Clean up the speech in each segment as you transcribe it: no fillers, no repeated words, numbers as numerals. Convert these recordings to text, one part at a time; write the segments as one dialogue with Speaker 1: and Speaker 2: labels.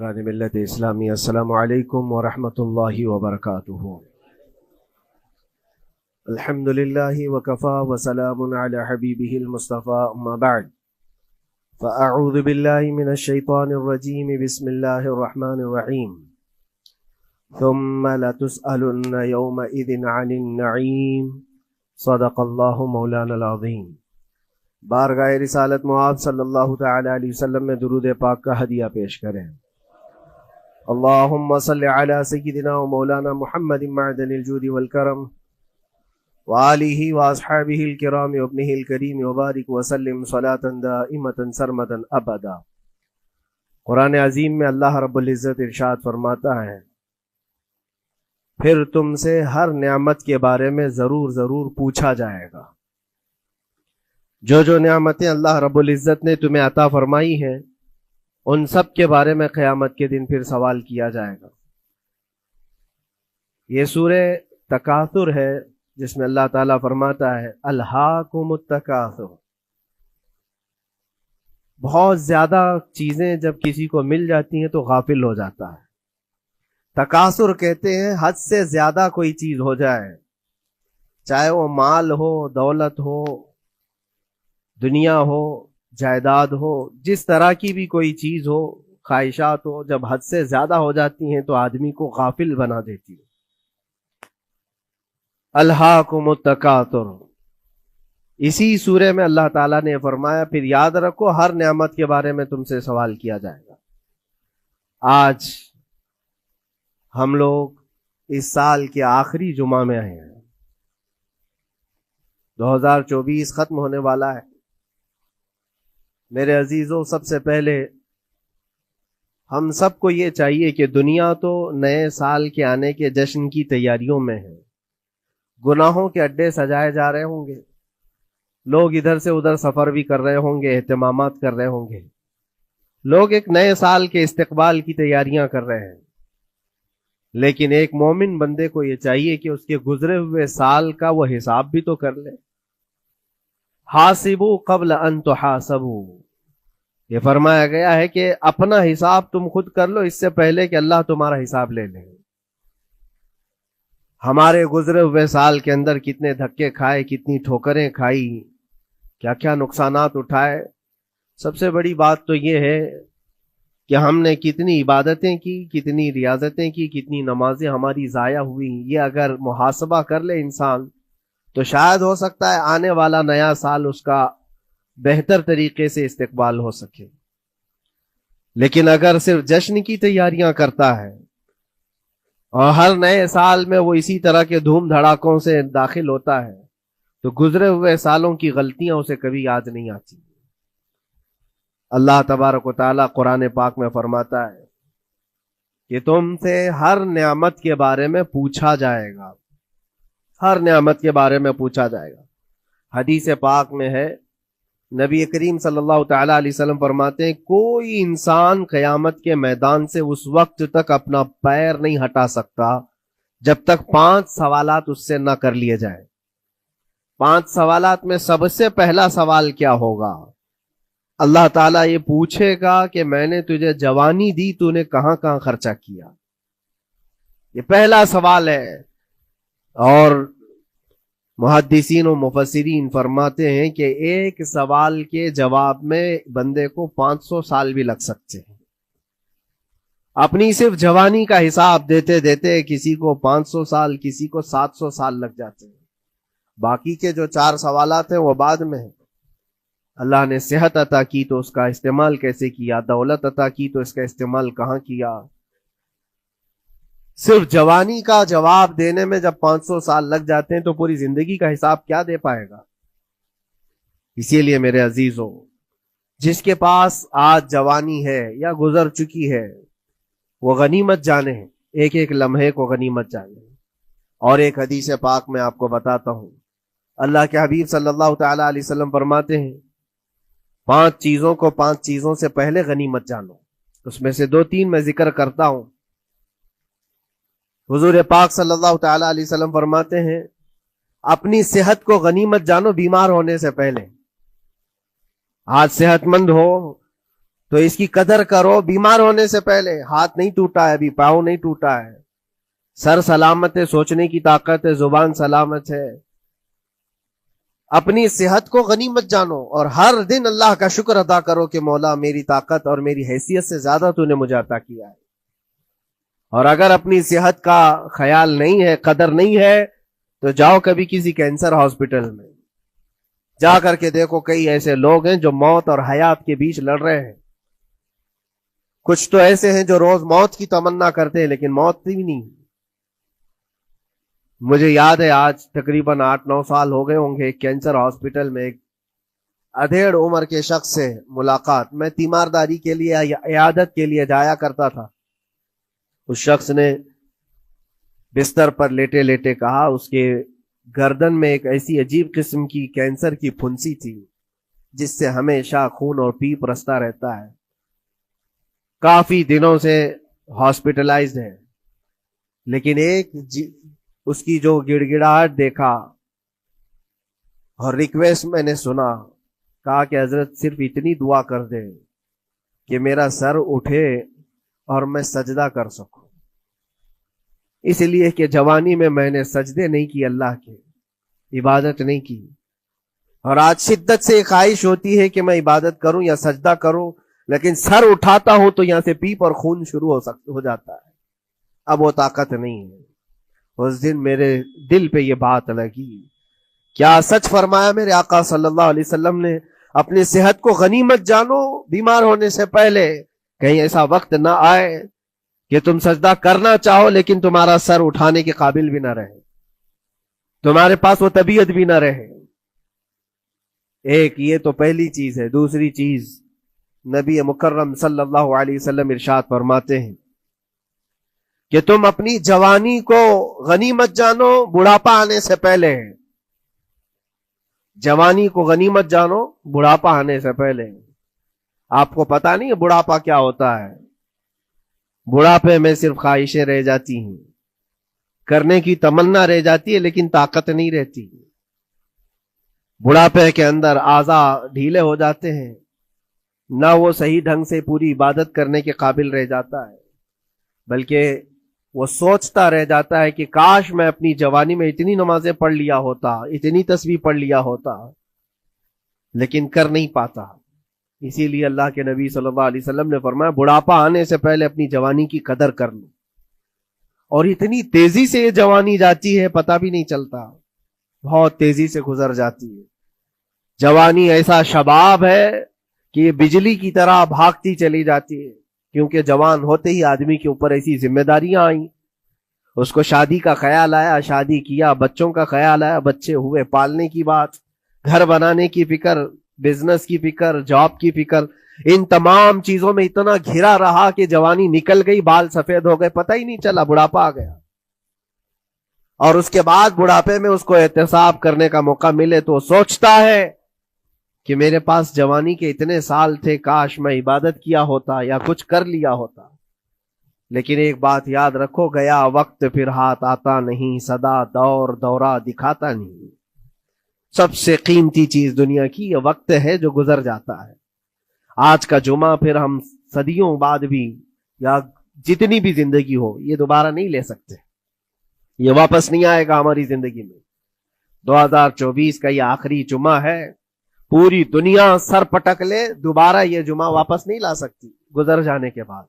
Speaker 1: برادران ملت اسلامی، السلام علیکم ورحمۃ اللہ وبرکاتہ۔ الحمدللہ وکفا وسلام علی حبیبہ المصطفى، اما بعد فاعوذ باللہ من الشیطان الرجیم، بسم اللہ الرحمن الرحیم۔ ثم لتسألن یومئذ عن النعیم، صدق اللہ مولانا العظیم۔ بارگاہ رسالت معاذ صلی اللہ تعالی علیہ وسلم میں درود پاک کا ہدیہ پیش کریں۔ اللہم صلی علی سیدنا و مولانا محمد معدن الجود والکرم وآلہ واصحابہ الکرام وابنہ الکریم وبارک وسلم صلاة دائمة سرمدا ابدا۔ قرآن عظیم میں اللہ رب العزت ارشاد فرماتا ہے، پھر تم سے ہر نعمت کے بارے میں ضرور پوچھا جائے گا۔ جو نعمتیں اللہ رب العزت نے تمہیں عطا فرمائی ہیں، ان سب کے بارے میں قیامت کے دن پھر سوال کیا جائے گا۔ یہ سورہ تکاثر ہے، جس میں اللہ تعالیٰ فرماتا ہے الہاکم التکاثر۔ بہت زیادہ چیزیں جب کسی کو مل جاتی ہیں تو غافل ہو جاتا ہے۔ تکاثر کہتے ہیں حد سے زیادہ کوئی چیز ہو جائے، چاہے وہ مال ہو، دولت ہو، دنیا ہو، جائیداد ہو، جس طرح کی بھی کوئی چیز ہو، خواہشات ہو، جب حد سے زیادہ ہو جاتی ہیں تو آدمی کو غافل بنا دیتی ہے۔ الہاکم التکاثر، اسی سورہ میں اللہ تعالیٰ نے فرمایا پھر یاد رکھو ہر نعمت کے بارے میں تم سے سوال کیا جائے گا۔ آج ہم لوگ اس سال کے آخری جمعہ میں آئے ہیں، 2024 ختم ہونے والا ہے۔ میرے عزیزوں، سب سے پہلے ہم سب کو یہ چاہیے کہ دنیا تو نئے سال کے آنے کے جشن کی تیاریوں میں ہے۔ گناہوں کے اڈے سجائے جا رہے ہوں گے، لوگ ادھر سے ادھر سفر بھی کر رہے ہوں گے، اہتمامات کر رہے ہوں گے، لوگ ایک نئے سال کے استقبال کی تیاریاں کر رہے ہیں۔ لیکن ایک مومن بندے کو یہ چاہیے کہ اس کے گزرے ہوئے سال کا وہ حساب بھی تو کر لے۔ حاسبوا قبل ان تحاسبوا، یہ فرمایا گیا ہے کہ اپنا حساب تم خود کر لو اس سے پہلے کہ اللہ تمہارا حساب لے لے۔ ہمارے گزرے ہوئے سال کے اندر کتنے دھکے کھائے، کتنی ٹھوکریں کھائی، کیا کیا نقصانات اٹھائے۔ سب سے بڑی بات تو یہ ہے کہ ہم نے کتنی عبادتیں کی، کتنی ریاضتیں کی، کتنی نمازیں ہماری ضائع ہوئی۔ یہ اگر محاسبہ کر لے انسان تو شاید ہو سکتا ہے آنے والا نیا سال اس کا بہتر طریقے سے استقبال ہو سکے۔ لیکن اگر صرف جشن کی تیاریاں کرتا ہے اور ہر نئے سال میں وہ اسی طرح کے دھوم دھڑاکوں سے داخل ہوتا ہے تو گزرے ہوئے سالوں کی غلطیاں اسے کبھی یاد نہیں آتی۔ اللہ تبارک و تعالیٰ قرآن پاک میں فرماتا ہے کہ تم سے ہر نعمت کے بارے میں پوچھا جائے گا، ہر نعمت کے بارے میں پوچھا جائے گا۔ حدیث پاک میں ہے، نبی کریم صلی اللہ تعالی علیہ وسلم فرماتے ہیں کوئی انسان قیامت کے میدان سے اس وقت تک اپنا پیر نہیں ہٹا سکتا جب تک 5 سوالات اس سے نہ کر لیے جائیں۔ 5 سوالات میں سب سے پہلا سوال کیا ہوگا؟ اللہ تعالیٰ یہ پوچھے گا کہ میں نے تجھے جوانی دی، تو نے کہاں کہاں خرچہ کیا؟ یہ پہلا سوال ہے۔ اور محدثین و مفسرین فرماتے ہیں کہ ایک سوال کے جواب میں بندے کو 500 سال بھی لگ سکتے ہیں۔ اپنی صرف جوانی کا حساب دیتے دیتے کسی کو 500 سال، کسی کو 700 سال لگ جاتے ہیں۔ باقی کے جو 4 سوالات ہیں وہ بعد میں ہیں۔ اللہ نے صحت عطا کی تو اس کا استعمال کیسے کیا، دولت عطا کی تو اس کا استعمال کہاں کیا۔ صرف جوانی کا جواب دینے میں جب 500 سال لگ جاتے ہیں تو پوری زندگی کا حساب کیا دے پائے گا؟ اسی لیے میرے عزیزوں، جس کے پاس آج جوانی ہے یا گزر چکی ہے وہ غنیمت جانے، ایک ایک لمحے کو غنیمت جانے۔ اور ایک حدیث پاک میں آپ کو بتاتا ہوں، اللہ کے حبیب صلی اللہ تعالی علیہ وسلم فرماتے ہیں 5 چیزوں کو 5 چیزوں سے پہلے غنیمت جانو۔ اس میں سے 2-3 میں ذکر کرتا ہوں۔ حضور پاک صلی اللہ تعالی علیہ وسلم فرماتے ہیں اپنی صحت کو غنیمت جانو بیمار ہونے سے پہلے۔ آج صحت مند ہو تو اس کی قدر کرو بیمار ہونے سے پہلے. ہاتھ نہیں ٹوٹا ہے ابھی, پاؤں نہیں ٹوٹا ہے, سر سلامت ہے, سوچنے کی طاقت ہے, زبان سلامت ہے. اپنی صحت کو غنیمت جانو اور ہر دن اللہ کا شکر ادا کرو کہ مولا میری طاقت اور میری حیثیت سے زیادہ تو نے مجھے عطا کیا ہے. اور اگر اپنی صحت کا خیال نہیں ہے, قدر نہیں ہے, تو جاؤ کبھی کسی کینسر ہاسپٹل میں جا کر کے دیکھو. کئی ایسے لوگ ہیں جو موت اور حیات کے بیچ لڑ رہے ہیں. کچھ تو ایسے ہیں جو روز موت کی تمنا کرتے ہیں لیکن موت بھی نہیں. مجھے یاد ہے آج تقریباً 8-9 سال ہو گئے ہوں گے, ایک کینسر ہاسپٹل میں ایک ادھیڑ عمر کے شخص سے ملاقات. میں تیمارداری کے لیے عیادت کے لیے جایا کرتا تھا. اس شخص نے بستر پر لیٹے لیٹے کہا اس کے گردن میں ایک ایسی عجیب قسم کی کینسر کی پھنسی تھی جس سے ہمیشہ خون اور پیپ رستا رہتا ہے. کافی دنوں سے ہاسپٹلائزڈ ہے, لیکن اس کی جو گڑ گڑاہٹ دیکھا اور ریکویسٹ میں نے سنا, کہا کہ حضرت صرف اتنی دعا کر دے کہ میرا سر اٹھے اور میں سجدہ کر سکوں. اس لیے کہ جوانی میں نے سجدے نہیں کی, اللہ کے عبادت نہیں کی, اور آج شدت سے خواہش ہوتی ہے کہ میں عبادت کروں یا سجدہ کروں, لیکن سر اٹھاتا ہوں تو یہاں سے پیپ اور خون شروع ہو جاتا ہے. اب وہ طاقت نہیں ہے. اس دن میرے دل پہ یہ بات لگی, کیا سچ فرمایا میرے آقا صلی اللہ علیہ وسلم نے, اپنی صحت کو غنیمت جانو بیمار ہونے سے پہلے. کہیں ایسا وقت نہ آئے کہ تم سجدہ کرنا چاہو لیکن تمہارا سر اٹھانے کے قابل بھی نہ رہے, تمہارے پاس وہ طبیعت بھی نہ رہے. ایک یہ تو پہلی چیز ہے. دوسری چیز, نبی مکرم صلی اللہ علیہ وسلم ارشاد فرماتے ہیں کہ تم اپنی جوانی کو غنیمت جانو بڑھاپا آنے سے پہلے. جوانی کو غنیمت جانو بڑھاپا آنے سے پہلے. آپ کو پتا نہیں ہے بڑھاپا کیا ہوتا ہے؟ بڑھاپے میں صرف خواہشیں رہ جاتی ہیں, کرنے کی تمنا رہ جاتی ہے لیکن طاقت نہیں رہتی. بڑھاپے کے اندر اعضاء ڈھیلے ہو جاتے ہیں, نہ وہ صحیح ڈھنگ سے پوری عبادت کرنے کے قابل رہ جاتا ہے, بلکہ وہ سوچتا رہ جاتا ہے کہ کاش میں اپنی جوانی میں اتنی نمازیں پڑھ لیا ہوتا, اتنی تسبیح پڑھ لیا ہوتا, لیکن کر نہیں پاتا. اسی لیے اللہ کے نبی صلی اللہ علیہ وسلم نے فرمایا بڑھاپا آنے سے پہلے اپنی جوانی کی قدر کر لو. اور اتنی تیزی سے یہ جوانی جاتی ہے پتہ بھی نہیں چلتا, بہت تیزی سے گزر جاتی ہے. جوانی ایسا شباب ہے کہ یہ بجلی کی طرح بھاگتی چلی جاتی ہے, کیونکہ جوان ہوتے ہی آدمی کے اوپر ایسی ذمہ داریاں آئیں. اس کو شادی کا خیال آیا, شادی کیا, بچوں کا خیال آیا, بچے ہوئے, پالنے کی بات, گھر بنانے کی فکر, بزنس کی فکر, جاب کی فکر. ان تمام چیزوں میں اتنا گھرا رہا کہ جوانی نکل گئی, بال سفید ہو گئے, پتہ ہی نہیں چلا, بڑھاپا آ گیا. اور اس کے بعد بڑھاپے میں اس کو احتساب کرنے کا موقع ملے تو سوچتا ہے کہ میرے پاس جوانی کے اتنے سال تھے, کاش میں عبادت کیا ہوتا یا کچھ کر لیا ہوتا. لیکن ایک بات یاد رکھو, گیا وقت پھر ہاتھ آتا نہیں, سدا دور دورہ دکھاتا نہیں. سب سے قیمتی چیز دنیا کی یہ وقت ہے جو گزر جاتا ہے. آج کا جمعہ پھر ہم صدیوں بعد بھی یا جتنی بھی زندگی ہو یہ دوبارہ نہیں لے سکتے, یہ واپس نہیں آئے گا ہماری زندگی میں. 2024 کا یہ آخری جمعہ ہے, پوری دنیا سر پٹک لے دوبارہ یہ جمعہ واپس نہیں لا سکتی گزر جانے کے بعد.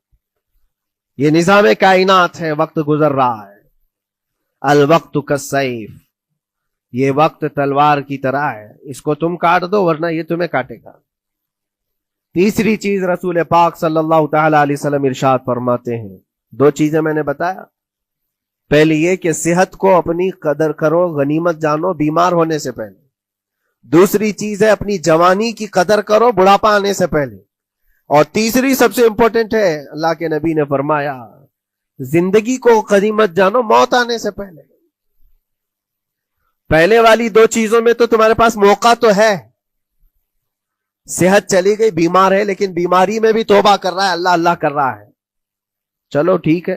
Speaker 1: یہ نظام کائنات ہے, وقت گزر رہا ہے. الوقت کالسیف, یہ وقت تلوار کی طرح ہے, اس کو تم کاٹ دو ورنہ یہ تمہیں کاٹے گا. تیسری چیز رسول پاک صلی اللہ تعالی علیہ وسلم ارشاد فرماتے ہیں, 2 چیزیں میں نے بتایا. پہلی یہ کہ صحت کو اپنی قدر کرو, غنیمت جانو بیمار ہونے سے پہلے. دوسری چیز ہے اپنی جوانی کی قدر کرو بڑھاپا آنے سے پہلے. اور تیسری سب سے امپورٹنٹ ہے, اللہ کے نبی نے فرمایا زندگی کو غنیمت جانو موت آنے سے پہلے. پہلے والی 2 چیزوں میں تو تمہارے پاس موقع تو ہے. صحت چلی گئی, بیمار ہے, لیکن بیماری میں بھی توبہ کر رہا ہے, اللہ اللہ کر رہا ہے, چلو ٹھیک ہے.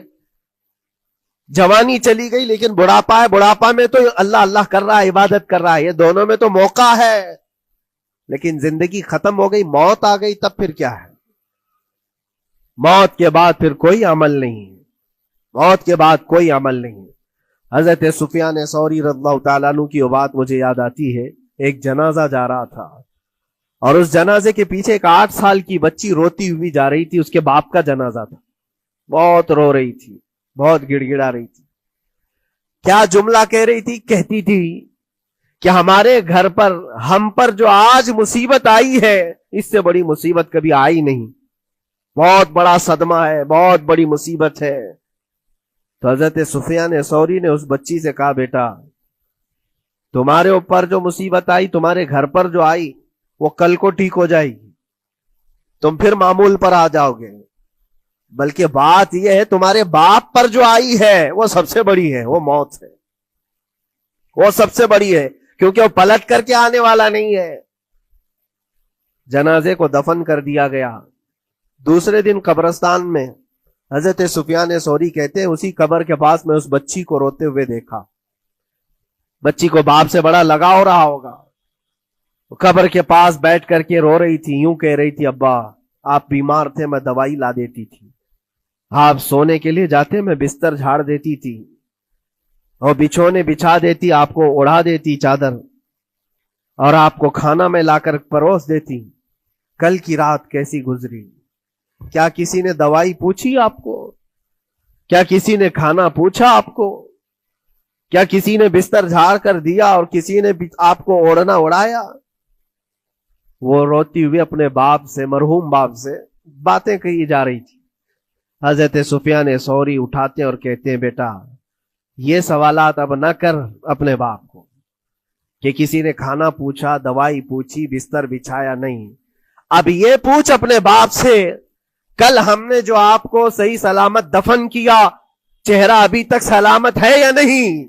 Speaker 1: جوانی چلی گئی لیکن بڑھاپا ہے, بڑھاپا میں تو اللہ اللہ کر رہا ہے, عبادت کر رہا ہے. یہ دونوں میں تو موقع ہے, لیکن زندگی ختم ہو گئی, موت آ گئی, تب پھر کیا ہے؟ موت کے بعد پھر کوئی عمل نہیں ہے، موت کے بعد کوئی عمل نہیں ہے۔ حضرت سفیان ثوری رضی اللہ تعالیٰ عنہ کی وہ بات مجھے یاد آتی ہے، ایک جنازہ جا رہا تھا اور اس جنازے کے پیچھے ایک 8 سال کی بچی روتی ہوئی جا رہی تھی، اس کے باپ کا جنازہ تھا، بہت رو رہی تھی، بہت گڑ گڑا رہی تھی۔ کیا جملہ کہہ رہی تھی؟ کہتی تھی کہ ہمارے گھر پر، ہم پر جو آج مصیبت آئی ہے، اس سے بڑی مصیبت کبھی آئی نہیں، بہت بڑا صدمہ ہے، بہت بڑی مصیبت ہے۔ تو حضرت سفیان ثوری نے اس بچی سے کہا، بیٹا تمہارے اوپر جو مصیبت آئی، تمہارے گھر پر جو آئی، وہ کل کو ٹھیک ہو جائے گی، تم پھر معمول پر آ جاؤ گے، بلکہ بات یہ ہے تمہارے باپ پر جو آئی ہے وہ سب سے بڑی ہے، وہ موت ہے، وہ سب سے بڑی ہے، کیونکہ وہ پلٹ کر کے آنے والا نہیں ہے۔ جنازے کو دفن کر دیا گیا۔ دوسرے دن قبرستان میں حضرت سفیان ثوری کہتے ہیں اسی قبر کے پاس میں اس بچی کو روتے ہوئے دیکھا۔ بچی کو باپ سے بڑا لگاؤ رہا ہوگا، قبر کے پاس بیٹھ کر کے رو رہی تھی، یوں کہہ رہی تھی، ابا آپ بیمار تھے، میں دوائی لا دیتی تھی، آپ سونے کے لیے جاتے میں بستر جھاڑ دیتی تھی اور بچھونے بچھا دیتی، آپ کو اڑا دیتی چادر، اور آپ کو کھانا میں لا کر پروس دیتی۔ کل کی رات کیسی گزری؟ کیا کسی نے دوائی پوچھی آپ کو؟ کیا کسی نے کھانا پوچھا آپ کو؟ کیا کسی نے بستر جھاڑ کر دیا اور کسی نے آپ کو اوڑھنا اڑایا؟ وہ روتی ہوئی اپنے باپ سے، مرحوم باپ سے باتیں کہی جا رہی تھی۔ حضرت سفیان ثوری اٹھاتے اور کہتے ہیں، بیٹا یہ سوالات اب نہ کر اپنے باپ کو کہ کسی نے کھانا پوچھا، دوائی پوچھی، بستر بچھایا، نہیں، اب یہ پوچھ اپنے باپ سے، کل ہم نے جو آپ کو صحیح سلامت دفن کیا، چہرہ ابھی تک سلامت ہے یا نہیں؟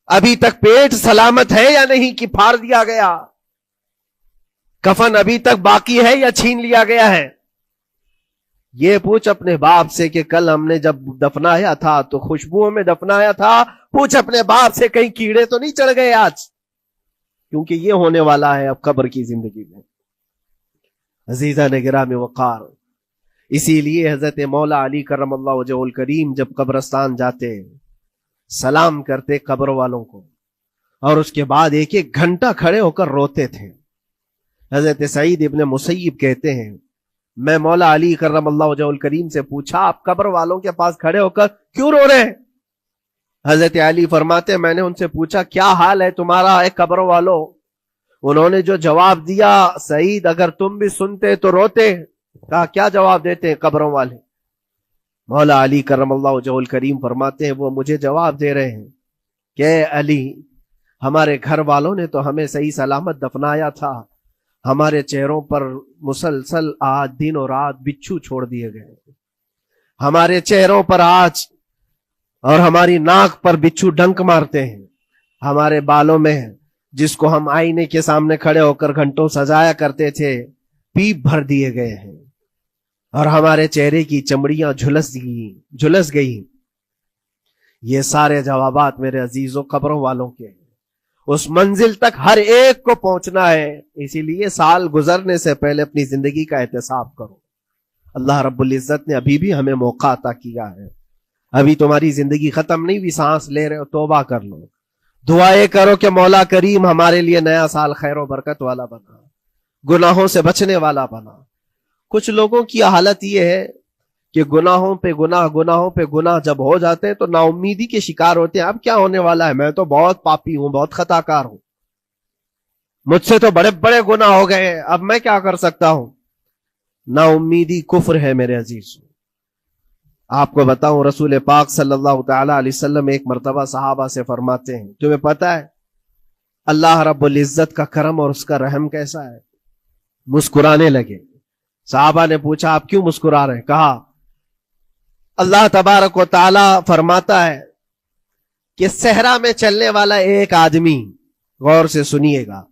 Speaker 1: ابھی تک پیٹ سلامت ہے یا نہیں کہ پھاڑ دیا گیا؟ کفن ابھی تک باقی ہے یا چھین لیا گیا ہے؟ یہ پوچھ اپنے باپ سے کہ کل ہم نے جب دفنایا تھا تو خوشبوؤں میں دفنایا تھا، پوچھ اپنے باپ سے کہیں کیڑے تو نہیں چڑھ گئے آج، کیونکہ یہ ہونے والا ہے اب قبر کی زندگی میں۔ عزیزان گرامی وقار، اسی لیے حضرت مولا علی کرم اللہ وجہہ الکریم جب قبرستان جاتے سلام کرتے قبر والوں کو، اور اس کے بعد ایک ایک گھنٹہ کھڑے ہو کر روتے تھے۔ حضرت سعید ابن مسیب کہتے ہیں، میں مولا علی کرم اللہ وجہہ الکریم سے پوچھا، آپ قبر والوں کے پاس کھڑے ہو کر کیوں رو رہے ہیں؟ حضرت علی فرماتے، میں نے ان سے پوچھا کیا حال ہے تمہارا اے قبر والوں؟ انہوں نے جو جواب دیا، سعید اگر تم بھی سنتے تو روتے۔ کہا کیا جواب دیتے ہیں قبروں والے؟ مولا علی کرم اللہ وجہہ الکریم فرماتے ہیں، وہ مجھے جواب دے رہے ہیں کہ اے علی، ہمارے گھر والوں نے تو ہمیں صحیح سلامت دفنایا تھا، ہمارے چہروں پر مسلسل آج دن اور رات بچھو چھوڑ دیے گئے، ہمارے چہروں پر آج اور ہماری ناک پر بچھو ڈنک مارتے ہیں، ہمارے بالوں میں جس کو ہم آئینے کے سامنے کھڑے ہو کر گھنٹوں سجایا کرتے تھے، پیپ بھر دیے گئے ہیں، اور ہمارے چہرے کی چمڑیاں جھلس گئی۔ یہ سارے جوابات میرے عزیزوں قبروں والوں کے ہیں۔ اس منزل تک ہر ایک کو پہنچنا ہے، اسی لیے سال گزرنے سے پہلے اپنی زندگی کا احتساب کرو۔ اللہ رب العزت نے ابھی بھی ہمیں موقع عطا کیا ہے، ابھی تمہاری زندگی ختم نہیں ہوئی، سانس لے رہے ہو، توبہ کر لو، دعائیں کرو کہ مولا کریم ہمارے لیے نیا سال خیر و برکت والا بنا، گناہوں سے بچنے والا بنا۔ کچھ لوگوں کی حالت یہ ہے کہ گناہوں پہ گناہ جب ہو جاتے ہیں تو نا امیدی کے شکار ہوتے ہیں، اب کیا ہونے والا ہے، میں تو بہت پاپی ہوں، بہت خطا کار ہوں، مجھ سے تو بڑے بڑے گناہ ہو گئے، اب میں کیا کر سکتا ہوں؟ نا امیدی کفر ہے میرے عزیز۔ آپ کو بتاؤں، رسول پاک صلی اللہ تعالی علیہ وسلم ایک مرتبہ صحابہ سے فرماتے ہیں، تمہیں پتہ ہے اللہ رب العزت کا کرم اور اس کا رحم کیسا ہے؟ مسکرانے لگے۔ صحابہ نے پوچھا آپ کیوں مسکرا رہے ہیں؟ کہا اللہ تبارک و تعالی فرماتا ہے کہ صحرا میں چلنے والا ایک آدمی، غور سے سنیے گا،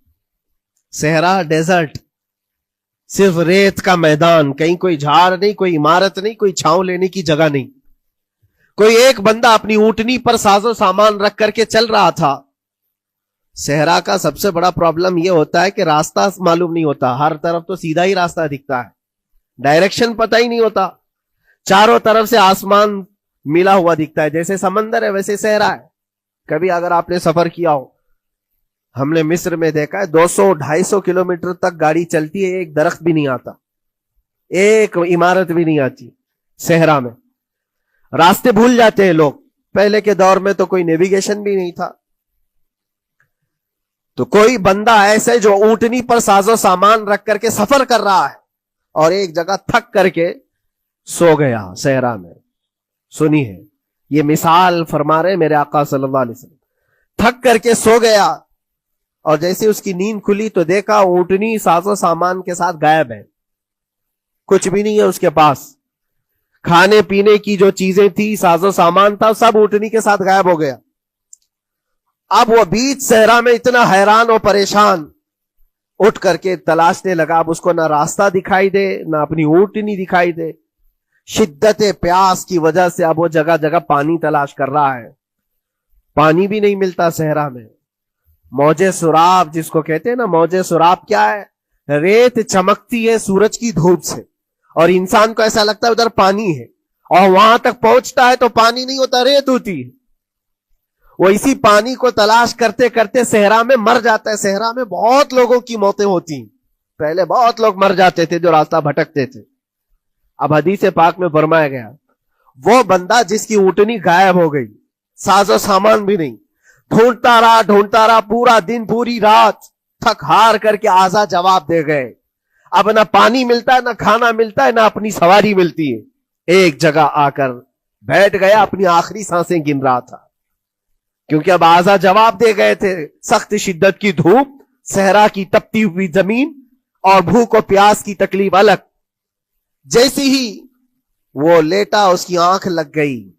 Speaker 1: صحرا ڈیزرٹ، صرف ریت کا میدان، کہیں کوئی جھاڑ نہیں، کوئی عمارت نہیں، کوئی چھاؤں لینے کی جگہ نہیں، کوئی ایک بندہ اپنی اونٹنی پر ساز و سامان رکھ کر کے چل رہا تھا۔ صحرا کا سب سے بڑا پرابلم یہ ہوتا ہے کہ راستہ معلوم نہیں ہوتا، ہر طرف تو سیدھا ہی راستہ دکھتا ہے، ڈائریکشن پتہ ہی نہیں ہوتا. چاروں طرف سے آسمان ملا ہوا دکھتا ہے, جیسے سمندر ہے ویسے صحرا ہے. کبھی اگر آپ نے سفر کیا ہو, ہم نے مصر میں دیکھا ہے 200-250 کلومیٹر تک گاڑی چلتی ہے, ایک درخت بھی نہیں آتا, ایک عمارت بھی نہیں آتی صحرا میں. راستے بھول جاتے ہیں لوگ. پہلے کے دور میں تو کوئی نیویگیشن بھی نہیں تھا. تو کوئی بندہ ایسے جو اونٹنی پر ساز و سامان رکھ کر کے سفر کر رہا ہے اور ایک جگہ تھک کر کے سو گیا صحرا میں. سنی ہے یہ مثال فرما رہے میرے آقا صلی اللہ علیہ وسلم. تھک کر کے سو گیا اور جیسے اس کی نیند کھلی تو دیکھا اونٹنی ساز و سامان کے ساتھ غائب ہے, کچھ بھی نہیں ہے اس کے پاس. کھانے پینے کی جو چیزیں تھی, ساز و سامان تھا, سب اونٹنی کے ساتھ غائب ہو گیا. اب وہ بیچ صحرا میں اتنا حیران اور پریشان, اٹھ کر کے تلاشنے لگا. اب اس کو نہ راستہ دکھائی دے, نہ اپنی اونٹنی دکھائی دے. شدت پیاس کی وجہ سے اب وہ جگہ جگہ پانی تلاش کر رہا ہے, پانی بھی نہیں ملتا صحرا میں. موج سراب جس کو کہتے ہیں نا, موج سراب کیا ہے؟ ریت چمکتی ہے سورج کی دھوپ سے اور انسان کو ایسا لگتا ہے ادھر پانی ہے, اور وہاں تک پہنچتا ہے تو پانی نہیں ہوتا, ریت ہوتی ہے. وہ اسی پانی کو تلاش کرتے کرتے صحرا میں مر جاتا ہے. صحرا میں بہت لوگوں کی موتیں ہوتی ہیں, پہلے بہت لوگ مر جاتے تھے جو راستہ بھٹکتے تھے. اب حدیث پاک میں فرمایا گیا وہ بندہ جس کی اونٹنی غائب ہو گئی, ساز و سامان بھی نہیں, ڈھونڈتا رہا پورا دن پوری رات, تھک ہار کر کے آزا جواب دے گئے. اب نہ پانی ملتا ہے, نہ کھانا ملتا ہے, نہ اپنی سواری ملتی ہے. ایک جگہ آ کر بیٹھ گیا, اپنی آخری سانسیں گن رہا تھا, کیونکہ اب آزا جواب دے گئے تھے. سخت شدت کی دھوپ, صحرا کی تپتی ہوئی زمین اور بھوک و پیاس کی تکلیف الگ. جیسی ہی وہ لیٹا اس کی آنکھ لگ گئی,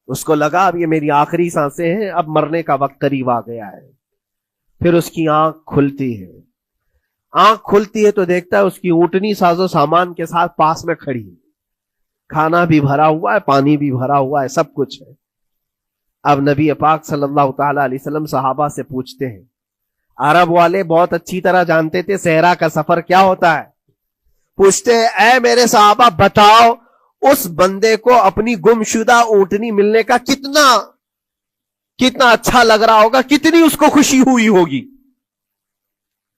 Speaker 1: اس کو لگا اب یہ میری آخری سانسیں ہیں, اب مرنے کا وقت قریب آ گیا ہے. پھر اس کی آنکھ کھلتی ہے. آنکھ کھلتی ہے تو دیکھتا ہے اس کی اونٹنی ساز و سامان کے ساتھ پاس میں کھڑی ہے, کھانا بھی بھرا ہوا ہے, پانی بھی بھرا ہوا ہے, سب کچھ ہے. اب نبی پاک صلی اللہ تعالی علیہ وسلم صحابہ سے پوچھتے ہیں, عرب والے بہت اچھی طرح جانتے تھے صحرا کا سفر کیا ہوتا ہے. پوچھتے ہیں اے میرے صحابہ بتاؤ اس بندے کو اپنی گمشدہ اونٹنی ملنے کا کتنا اچھا لگ رہا ہوگا, کتنی اس کو خوشی ہوئی ہوگی.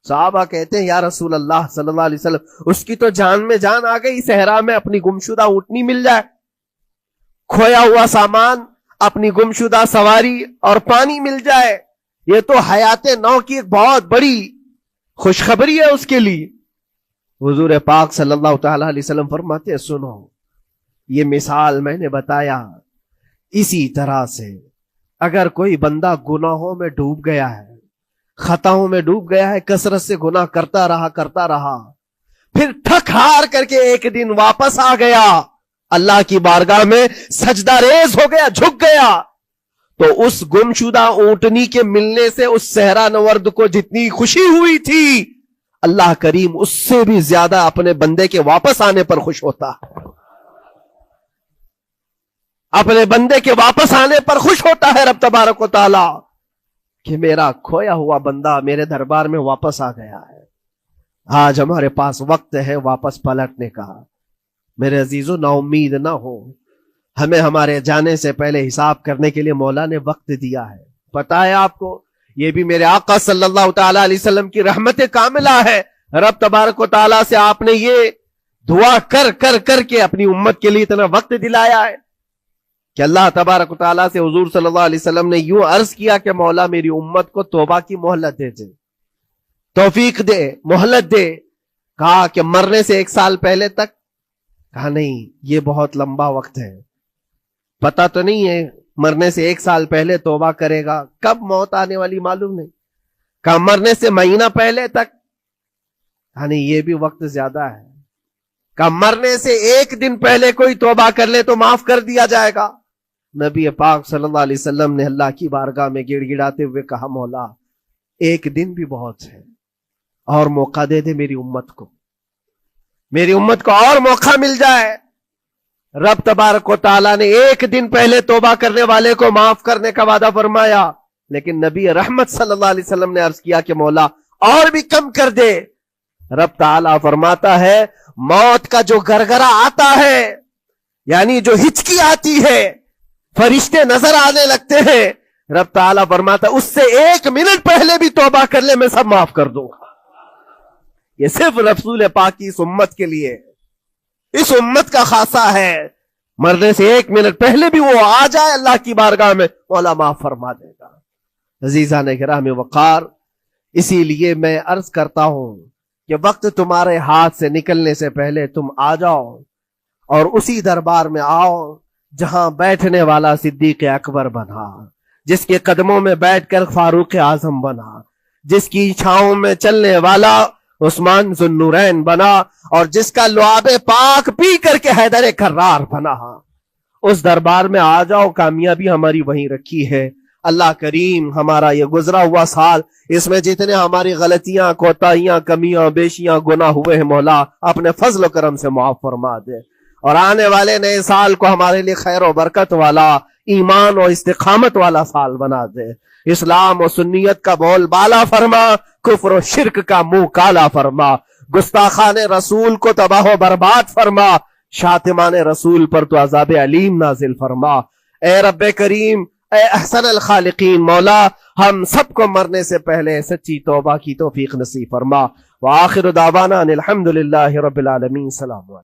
Speaker 1: صحابہ کہتے ہیں یا رسول اللہ صلی اللہ علیہ وسلم اس کی تو جان میں جان آ گئی, صحرا میں اپنی گمشدہ اونٹنی مل جائے, کھویا ہوا سامان, اپنی گمشدہ سواری اور پانی مل جائے, یہ تو حیات نو کی ایک بہت بڑی خوشخبری ہے اس کے لیے. حضور پاک صلی اللہ تعالی علیہ وسلم فرماتے ہیں سنو, یہ مثال میں نے بتایا, اسی طرح سے اگر کوئی بندہ گناہوں میں ڈوب گیا ہے, خطاؤں میں ڈوب گیا ہے, کثرت سے گناہ کرتا رہا, پھر تھک ہار کر کے ایک دن واپس آ گیا, اللہ کی بارگاہ میں سجدہ ریز ہو گیا, جھک گیا, تو اس گمشدہ اونٹنی کے ملنے سے اس صحرا نورد کو جتنی خوشی ہوئی تھی, اللہ کریم اس سے بھی زیادہ اپنے بندے کے واپس آنے پر خوش ہوتا ہے. اپنے بندے کے واپس آنے پر خوش ہوتا ہے رب تبارک و تعالی کہ میرا کھویا ہوا بندہ میرے دربار میں واپس آ گیا ہے. آج ہمارے پاس وقت ہے واپس پلٹنے کا. میرے عزیزو نا امید نہ ہو, ہمیں ہمارے جانے سے پہلے حساب کرنے کے لیے مولا نے وقت دیا ہے. پتا ہے آپ کو, یہ بھی میرے آقا صلی اللہ تعالی علیہ وسلم کی رحمت کاملہ ہے. رب تبارک و تعالیٰ سے آپ نے یہ دعا کر کے اپنی امت کے لیے اتنا وقت دلایا ہے کہ اللہ تبارک و تعالیٰ سے حضور صلی اللہ علیہ وسلم نے یوں عرض کیا کہ مولا میری امت کو توبہ کی مہلت دے, توفیق دے, مہلت دے. کہا کہ مرنے سے 1 سال پہلے تک؟ کہا نہیں, یہ بہت لمبا وقت ہے, پتا تو نہیں ہے مرنے سے 1 سال پہلے توبہ کرے گا, کب موت آنے والی معلوم نہیں. کہا مرنے سے مہینہ پہلے تک؟ کہا نہیں, یہ بھی وقت زیادہ ہے. کہا مرنے سے 1 دن پہلے کوئی توبہ کر لے تو معاف کر دیا جائے گا. نبی پاک صلی اللہ علیہ وسلم نے اللہ کی بارگاہ میں گڑ گڑاتے ہوئے کہا مولا 1 دن بھی بہت ہے, اور موقع دے دے میری امت کو, میری امت کو اور موقع مل جائے. رب تبارک و تعالیٰ نے 1 دن پہلے توبہ کرنے والے کو معاف کرنے کا وعدہ فرمایا, لیکن نبی رحمت صلی اللہ علیہ وسلم نے عرض کیا کہ مولا اور بھی کم کر دے. رب تعالیٰ فرماتا ہے موت کا جو گرگرا آتا ہے، یعنی جو ہچکی آتی ہے، فرشتے نظر آنے لگتے ہیں، رب تعالیٰ فرماتا ہے اس سے 1 منٹ پہلے بھی توبہ کر لے میں سب معاف کر دوں گا۔ یہ صرف رسول پاک کی اس امت کے لیے، اس امت کا خاصہ ہے، مرنے سے 1 منٹ پہلے بھی وہ آ جائے اللہ کی بارگاہ میں، مولا معاف فرما دے گا۔ عزیزان کرام وقار، اسی لیے میں عرض کرتا ہوں کہ وقت تمہارے ہاتھ سے نکلنے سے پہلے تم آ جاؤ اور اسی دربار میں آؤ جہاں بیٹھنے والا صدیق اکبر بنا، جس کے قدموں میں بیٹھ کر فاروق اعظم بنا، جس کی چھاؤں میں چلنے والا عثمان ذو النورین بنا، اور جس کا لعاب پاک پی کر کے حیدر کرار بنا۔ اس دربار میں آ جاؤ، کامیابی ہماری وہیں رکھی ہے۔ اللہ کریم ہمارا یہ گزرا ہوا سال، اس میں جتنے ہماری غلطیاں، کوتاہیاں، کمیاں، بیشیاں، گناہ ہوئے ہیں، مولا اپنے فضل و کرم سے معاف فرما دے، اور آنے والے نئے سال کو ہمارے لیے خیر و برکت والا، ایمان و استقامت والا سال بنا دے۔ اسلام و سنیت کا بول بالا فرما، کفر و شرک کا منہ کالا فرما، گستاخان رسول کو تباہ و برباد فرما، شاتمان رسول پر تو عذاب علیم نازل فرما۔ اے رب کریم، اے احسن الخالقین، مولا ہم سب کو مرنے سے پہلے سچی توبہ کی توفیق نصیب فرما۔ وآخر دعوانا ان الحمدللہ رب العالمین۔ سلام علیکم۔